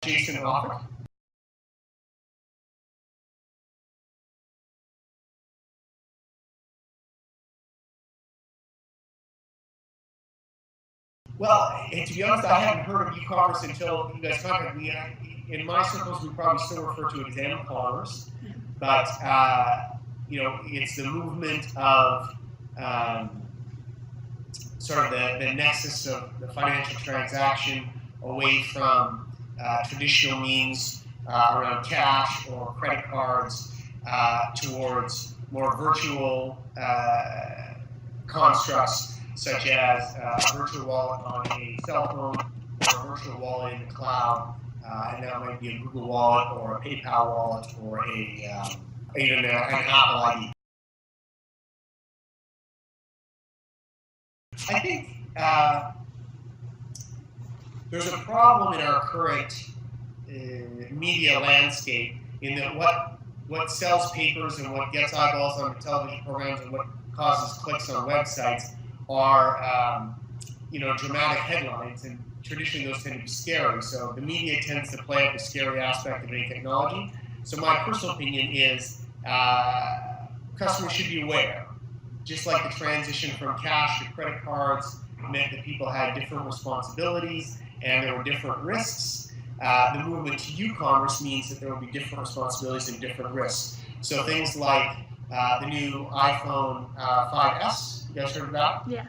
Jason Offet. Well, to be honest, I hadn't heard of e-commerce until you guys contacted me. In my circles, we probably still refer to it as m-commerce, but it's the movement of sort of the nexus of the financial transaction away from traditional means around cash or credit cards towards more virtual constructs, such as a virtual wallet on a cell phone or a virtual wallet in the cloud, and that might be a Google Wallet or a PayPal wallet or even an Apple ID. I think there's a problem in our current media landscape in that what sells papers and what gets eyeballs on the television programs and what causes clicks on websites are dramatic headlines, and traditionally those tend to be scary. So the media tends to play up the scary aspect of any technology. So my personal opinion is customers should be aware. Just like the transition from cash to credit cards meant that people had different responsibilities and there were different risks, the movement to e-commerce means that there will be different responsibilities and different risks. So things like the new iPhone 5S, you guys heard of that? Yeah.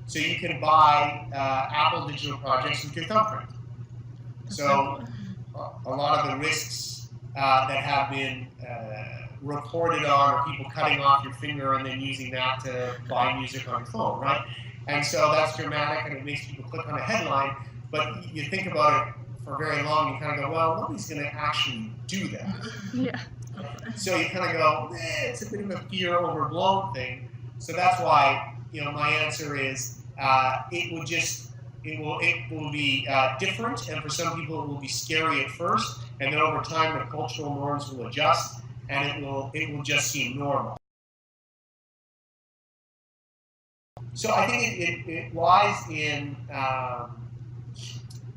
So you can buy Apple digital projects with your thumbprint. So a lot of the risks that have been reported on are people cutting off your finger and then using that to buy music on your phone, right? And so that's dramatic and it makes people click on a headline, but you think about it for very long, you kind of go, well, nobody's going to actually do that. Yeah. So you kind of go, it's a bit of a fear overblown thing. So that's why, my answer is it will be different, and for some people it will be scary at first, and then over time the cultural norms will adjust, and it will just seem normal. So I think it lies in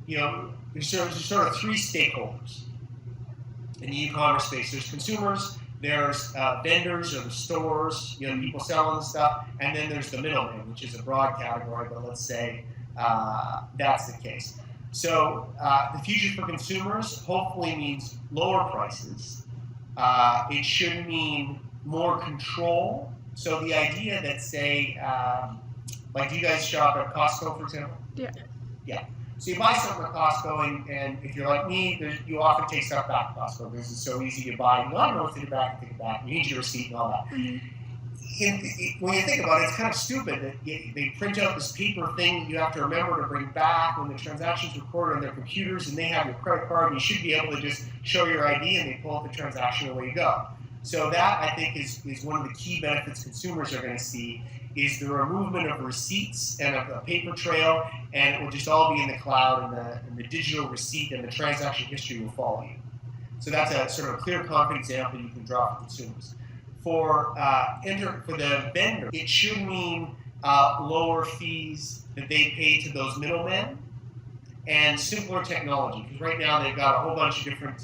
there's sort of three stakeholders in the e-commerce space. There's consumers, there's vendors or the stores, people selling stuff, and then there's the middleman, which is a broad category, but let's say that's the case. So the future for consumers hopefully means lower prices. It should mean more control. So the idea that, say, like, do you guys shop at Costco, for example? Yeah. Yeah. So you buy something at Costco, and if you're like me, you often take stuff back at Costco because it's so easy to buy. I don't know, take it back, take it back. You need your receipt and all that. Mm-hmm. When you think about it, it's kind of stupid that they print out this paper thing that you have to remember to bring back when the transaction's recorded on their computers and they have your credit card, and you should be able to just show your ID and they pull up the transaction and away you go. So that, I think, is one of the key benefits consumers are going to see, is the removal of receipts and of a paper trail, and it will just all be in the cloud, and the digital receipt and the transaction history will follow you. So that's a sort of a clear, concrete example you can draw for consumers. For the vendor, it should mean lower fees that they pay to those middlemen and simpler technology, because right now they've got a whole bunch of different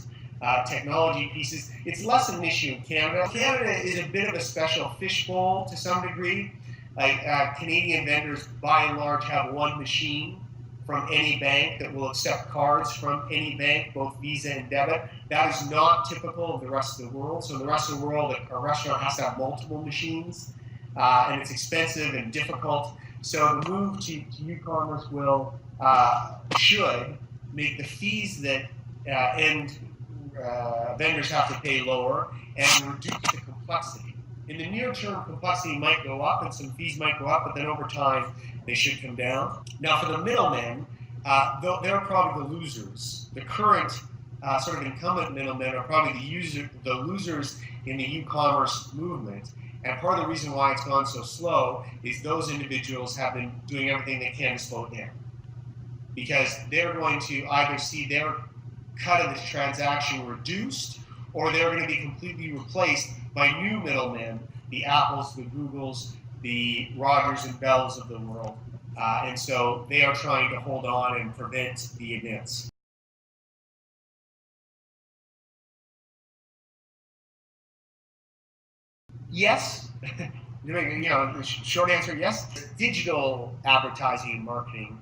technology pieces. It's less of an issue in Canada. Canada is a bit of a special fishbowl to some degree. Like Canadian vendors, by and large, have one machine from any bank that will accept cards from any bank, both Visa and debit. That is not typical of the rest of the world. So in the rest of the world, a restaurant has to have multiple machines, and it's expensive and difficult. So the move to e-commerce should make the fees that vendors have to pay lower and reduce the complexity. In the near term, complexity might go up and some fees might go up, but then over time, they should come down. Now, for the middlemen, they're probably the losers. The current sort of incumbent middlemen are probably the losers in the e-commerce movement. And part of the reason why it's gone so slow is those individuals have been doing everything they can to slow it down. Because they're going to either see their cut of the transaction reduced, or they're going to be completely replaced by new middlemen, the Apples, the Googles, the Rogers and Bells of the world. And so they are trying to hold on and prevent the advance. Yes. The short answer, yes. Digital advertising and marketing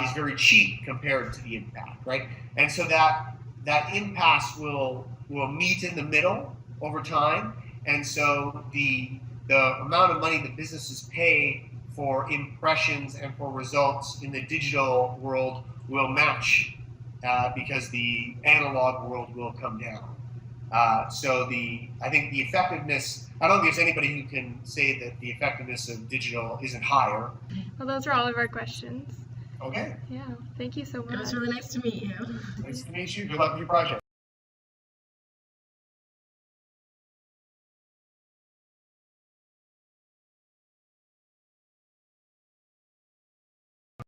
is very cheap compared to the impact, right? And so that impasse will meet in the middle over time, and so the amount of money that businesses pay for impressions and for results in the digital world will match because the analog world will come down. So I think the effectiveness, I don't think there's anybody who can say that the effectiveness of digital isn't higher. Well, those are all of our questions. Okay. Yeah, thank you so much. It was really nice to meet you. Nice to meet you. Good luck with your project.